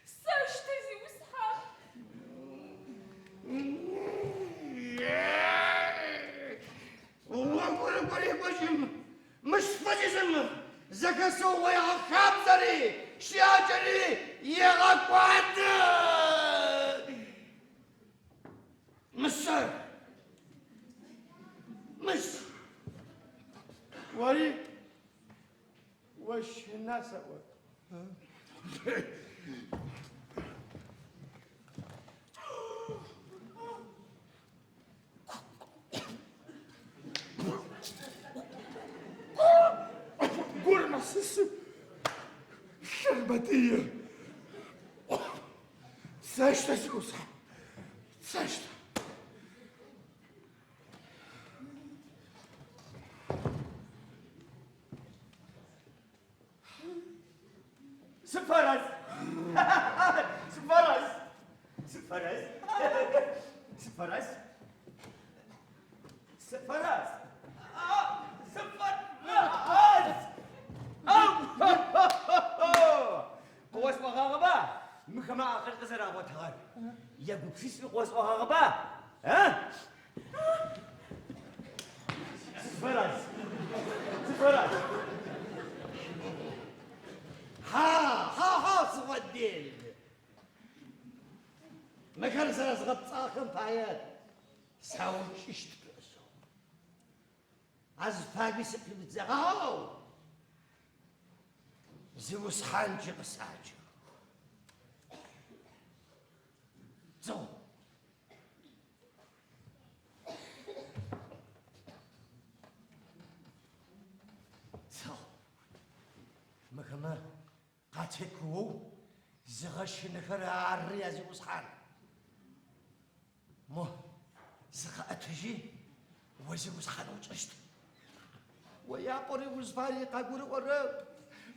ساشتزي وسحاب والله قولي بجم مش فجزم زكا سوى يا خابزري شياجري يا غقوات مش وري وش الناس قول ما سسم شربتية ساشتا سوسا ساشتا سفرس قوس وغاغبا مخما آخر قزر وتغار يا بكسيس قوس وغاغبا ها سفرس ها صغدين ما كان سنة غطاكم بايات ساوش اشتبسو از فاقي سبي بتزغاو زوس حانجي قساجو زو مكما قاتكو زغش نخر عري زوس حان مو زغأتجي وزوس حان وجشت ويا قري وزفاري قاقور ورب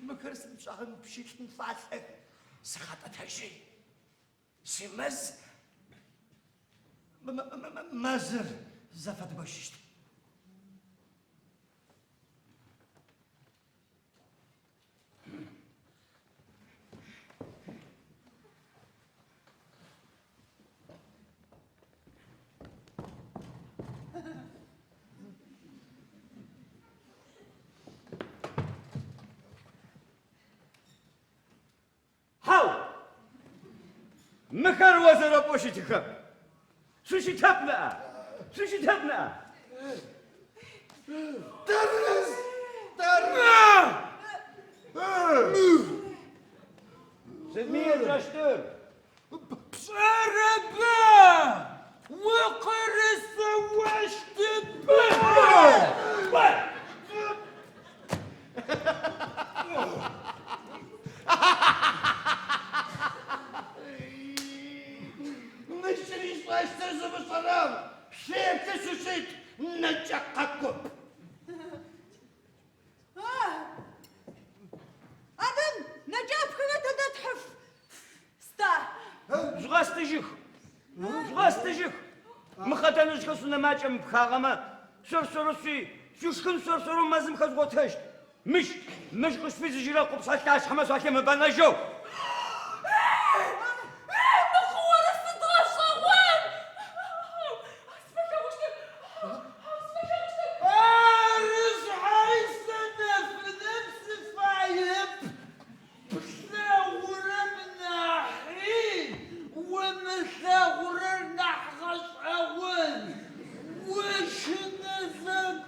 مكرس مشاهم بشيت نفاتك زغأتجي سمز مازر زفت بششت مكر وزر بوشتك شو تبنا درس سمير رشتر شربا وقرص واشتبا مشتري سواشتر زبصرام شيبت سوشيت نجاقكم أبن نجاب كنا تدتحف ستا زغاستجيخ زغاستجيخ مخدن زغسنا ماچم بخاغما سرسرسي شوشكن سرسرو مازم خزغوتشت مش قش في زجيرا قبصات تاش حماس واكي مبانجو أرز حيسنا في نفس فايب بثاور من حين ومثاور نحغش أول وش نزبت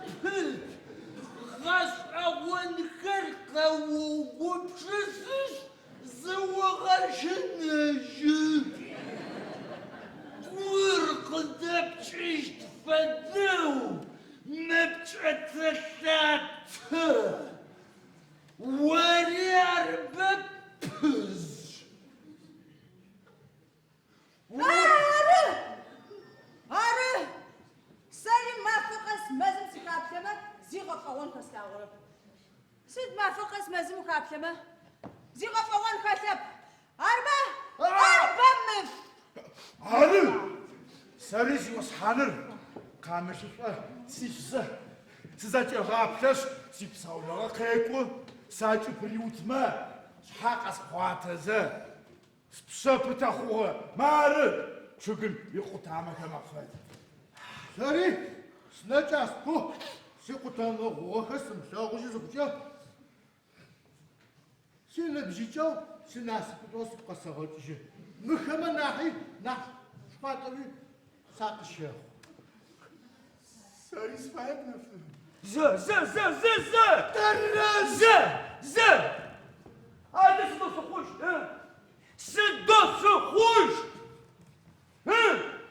غش أول كرقة وقبشسش زوغش نجيب ورق دبتشيش تفدو مبتعت الثلاث وريار ببز أره سالي ما فقس مازم سكابتما زيغا فوان كستاغرب سيد ما فقس مازم كابتما زيغا فوان كتب أربع مف حانر سريس وصحانر قامشفة سيفسة سزاتي غابتش سيبساولا قيقو ساتي بريوتما شحاق اسخواتزا سبسابتا خوها مارد شكل يقطعما كما فات ساري سنجاس بو سيقطان غوخس مساغوش زبجا سينا بجيجاو سناس بدوس قصغوتش مخما ناحي ناح شفاتوي ساق الشيخ ساري سفاهم نفسه ز هذا سدوس خوش سدوس خوش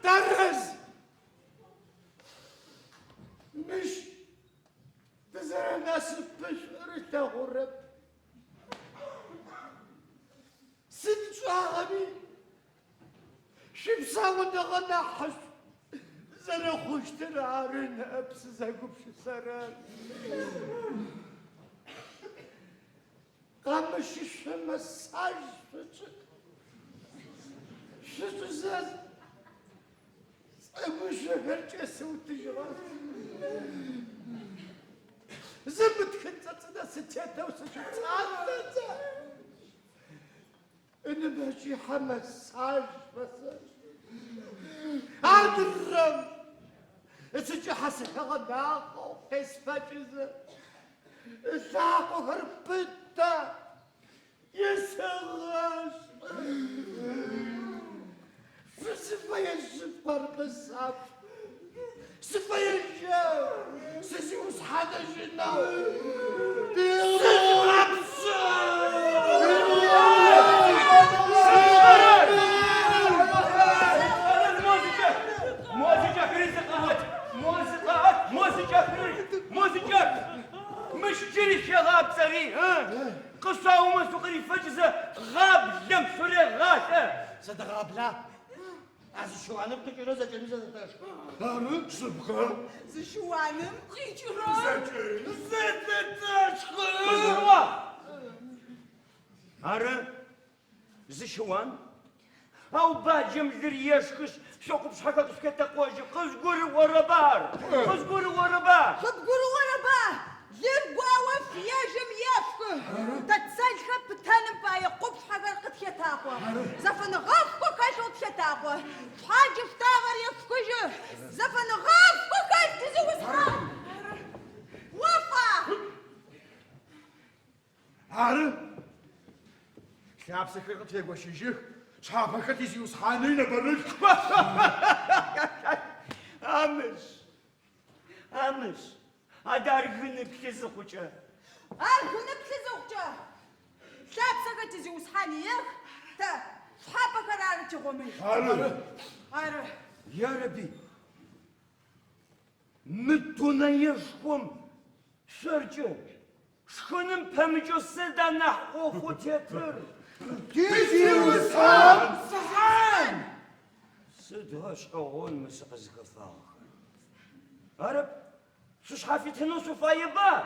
درز مش تزرع ناس بشر تغرب ست شعبي شمسا ودغنا حس زرع خوش تنعرن أبس زاقب شسران قام ششم الساج شتزاز أبو شهر جسو تجران زبط كنت تنا ستة وستة أنا ماشي حمساج بس عاد الرم سجي حسح غناقو قيس فاجزة ساقو هربتا يسغاش سفايا الجبر بالصعب سفايا الجو سيسي وصحانا جنا مش جري شغاب صغير ها قصة وما سقري فجزة غاب دم سوري غاش صدق غابلا عز شو أنا بتجي روزة جميزة تاش هارد سبقا زشوانم قيجران هارا زشوان او باجم ذريشكش شوق بشحكة تسكت قواجي قزقور وربار قزقور وربار خبقولوا ورا با يبقى وفيا جميافك تتسالك بتانم بايا قبش حقر قد يتاقوى زفن غافكو كاشو تشتاقوى حاجة فتاغر يفكجو زفن غافكو كاش تزوز حال وفا هارد شعب سكرت يا وشيجي شعب كتيزي وصحانين برج امش ادار غنك تزقوجا أركونا بتزوجة شاب سكت تزوز حاليك تا صحابك رارة تغمي هارد أره يا ربي متونا يشكم شرجة شخنم بمجو سلدا نحو خوتيتر تيجي وصحاب صحان تدهش أغون مسق زكفاخ عرب شو شحافي تنوسو فايبا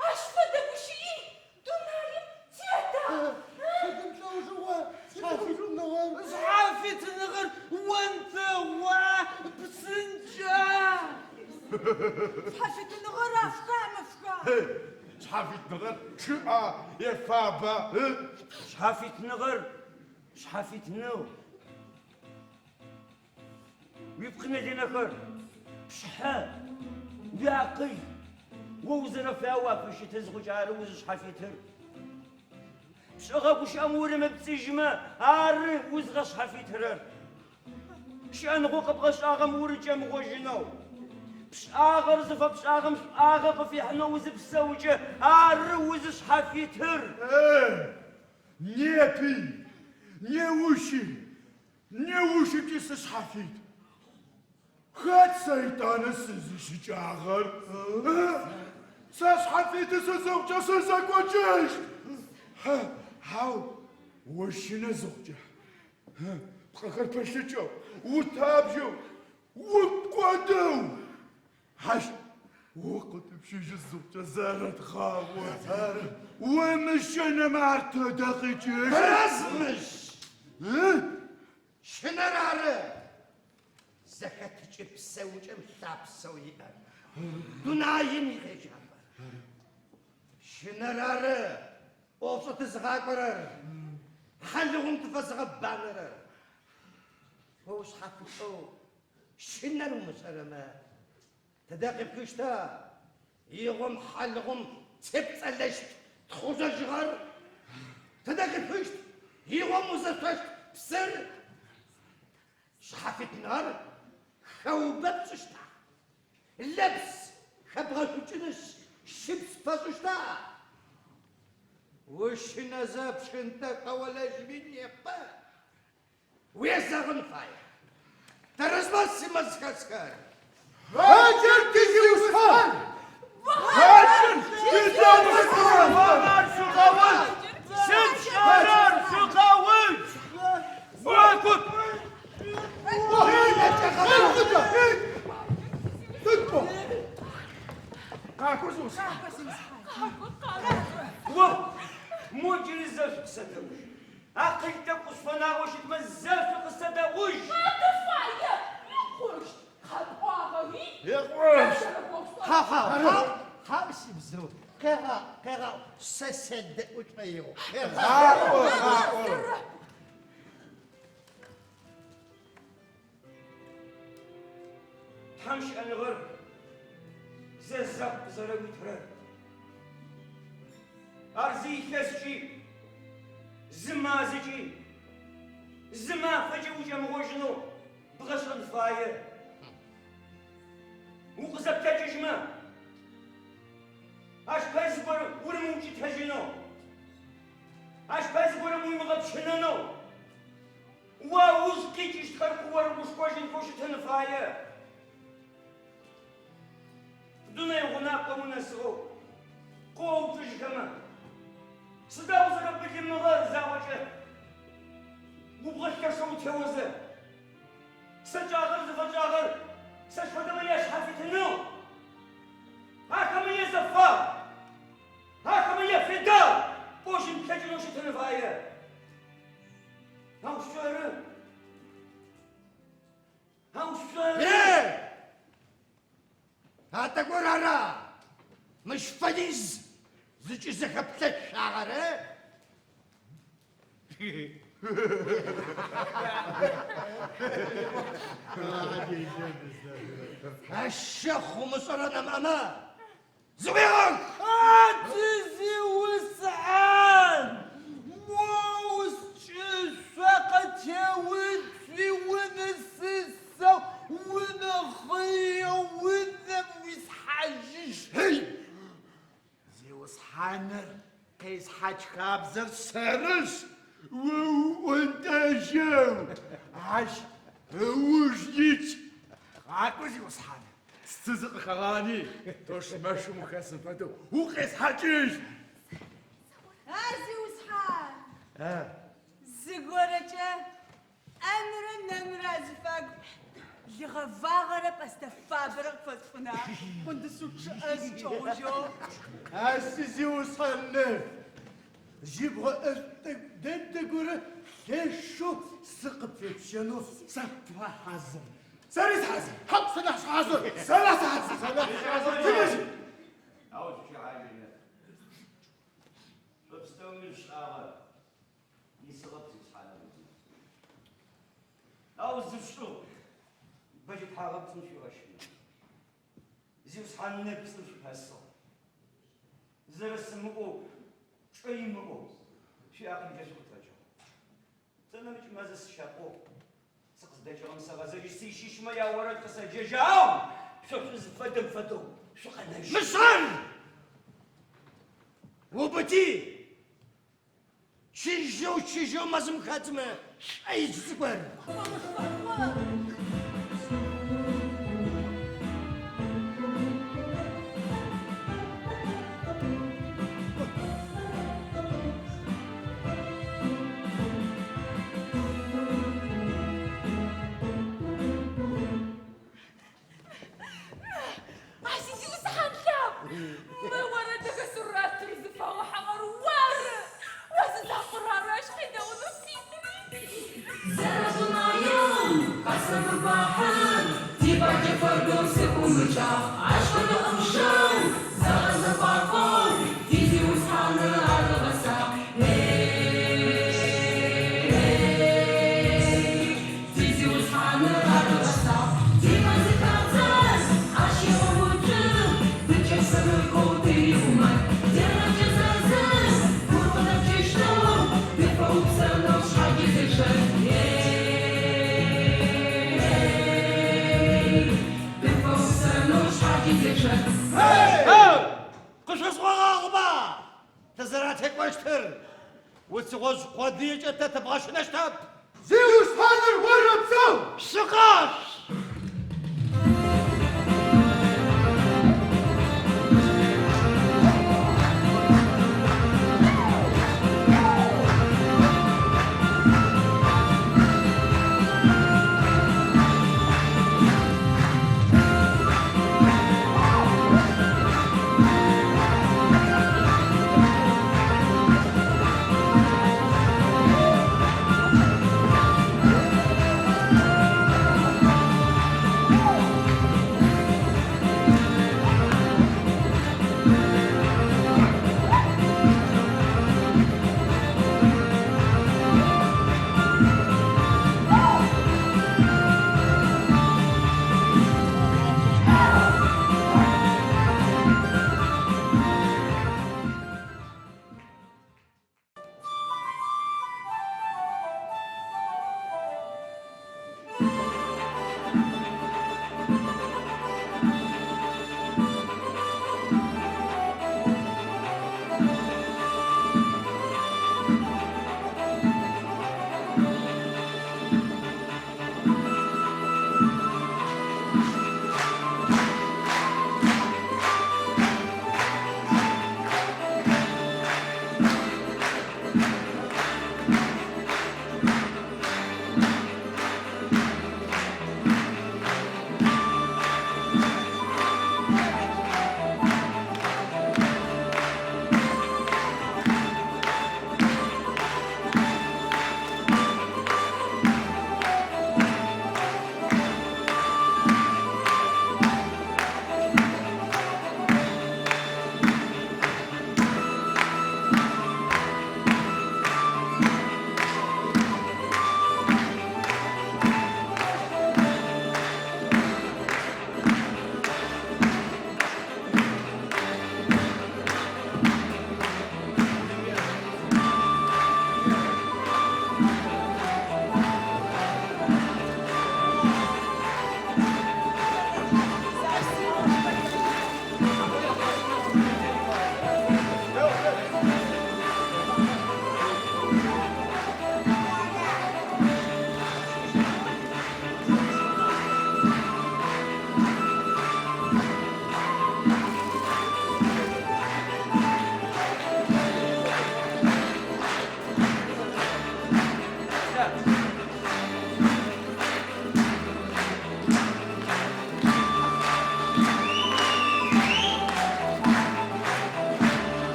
اش فدا وشي دوناي تيتا خدمت له جوا صافي النهار صحافي تنغر وانت بسنجة حفت نغرة فكا شحافي تنغر شو يا فابا شحافي تنغر شحافي تنو ويبقنا دينا خر شحال باقي ووزر فاوا فاش تزغج على وز شحافي تر شغب وش امور ما بتجمع عار وزغ شحافي تر شان غوق بغاش اغم ورجا مغوجنو بش اغر زفا بش اغم اغا في حنا وز بسوجه عار وز شحافي تر نيبي نيوشي تيس شحافيت خات سيطان السزي شجاغر شحافيت سزوجة سزاكوجيش هاو وشنا زوجة بخاخر بشتشو وتابجو وقدو هاش وقت بشيج الزوجة زارت خاوة ومشينا معرت دقيقة رزمش شنرارة زكاة تجيب سوجة مثاب سويئة دوناين يخيجها شنرارة وصوت زغاقرر خلوهم تفزغ بانرر وش حكتو شنر مسلمة تداقي بكشتا يغم حلغم تبتلشت تخوزا جغر تداقي بكشت يغم مزرتشت بسر شحافت نار خوبت سشتا اللبس خبغة شجنش شبس فاسشتا وش نزاب شنتا ولا جبين يبا ويزغن فايا ترزمس مزكسكر هاجر تجري وصحان هاشم تزام الصراحة ومار شقاوج سن شارار شقاوج واكد وهنا تخلق تكبر كاكوزوس وموجي الزاف قصدوش عقلتك وصفناوش تمزاف قصدوش تفايا يقولش خباغي يقوش ها سيبزو كيغا سسد وتميو تحمش الغرب زازق زراوي تراب أرزي كسجي زمازجي زما فجي وجا مغوجنو بغشر الفاير وقزب تججما اش بايزبر ورموجي تهجنو اش بايزبر موي مغبشننو واوز كيجيش تخرق ورموش كوجن كوش تنفاير دوني غناقة منسغو قوم تجكما صداو زرب بكي مغار زاوجه وبغشك شو تهوزه سجاغر زفجاغر سشفت من يشحفي تنو هاكا من يزفا هاكا من يفدا بوشن تجنوش تنفايا هاو الشعر هاو الشعر هاتقول أنا مش فليز زيجي زكبت الشعر الشيخ ومصرنا ماما زويرك عزيزي وسعان فقط يا ودي ونسسة ونخية ونموس حاجش هي زي وصحانر قيس حاج خابزر سرس وانت جو عاش وش جيت عاكوزي وصحانر استزق خغاني توش ماشو مكاسفتو وقيس حاجيش هازي وصحان زغورة نمرازفك لغفاغرة بستفابرك فصفنا كنت سوتش أزجوجو اسيزي وصلنا جيب دد قرا كيشو سقط في بشنو سقط حزم سريس حزم حق سلاح حزم سلاح حزم سلاح حزم تمشي عاوز شي حاجة بستوي الشعار يسقط يصحى عاوز شنو باجي تحارب تمشي غشنا زي وصحى النبي تمشي بهالصوت زي السمقو شوي مقو شي عقل جسو تاجو سنة مش مازال الشاقو سقط داجو غمسا زي سي شيش ما يا ورا قصا جاجاو شوف زفدم فتو شو قال مشعل وبتي شيجو مازم خاتمه اي زبر عزيزي وسحنتاب ما وردك سرات ترزفها وحمر وار وزن قرار عشقنا ونسيتني زرقنا يوم قسم البحر تبعك فردوس ومجا عشقنا أمشان زغز باقوم تيجي وسحنا على الغسا تيجي وسحنا على الغسا تيما زكاتان عشيرة وجه بتكسر الكوتي ومن دينا جزازان كوربنا تشتو بفوق سنة وشحاجي زيشان بفوق سنة وشحاجي زيشان قشص وغاغبا تزرعتك واشتر وتغوز قديجة تتبغاش نشتب زيوس هذا الورب سو شقاش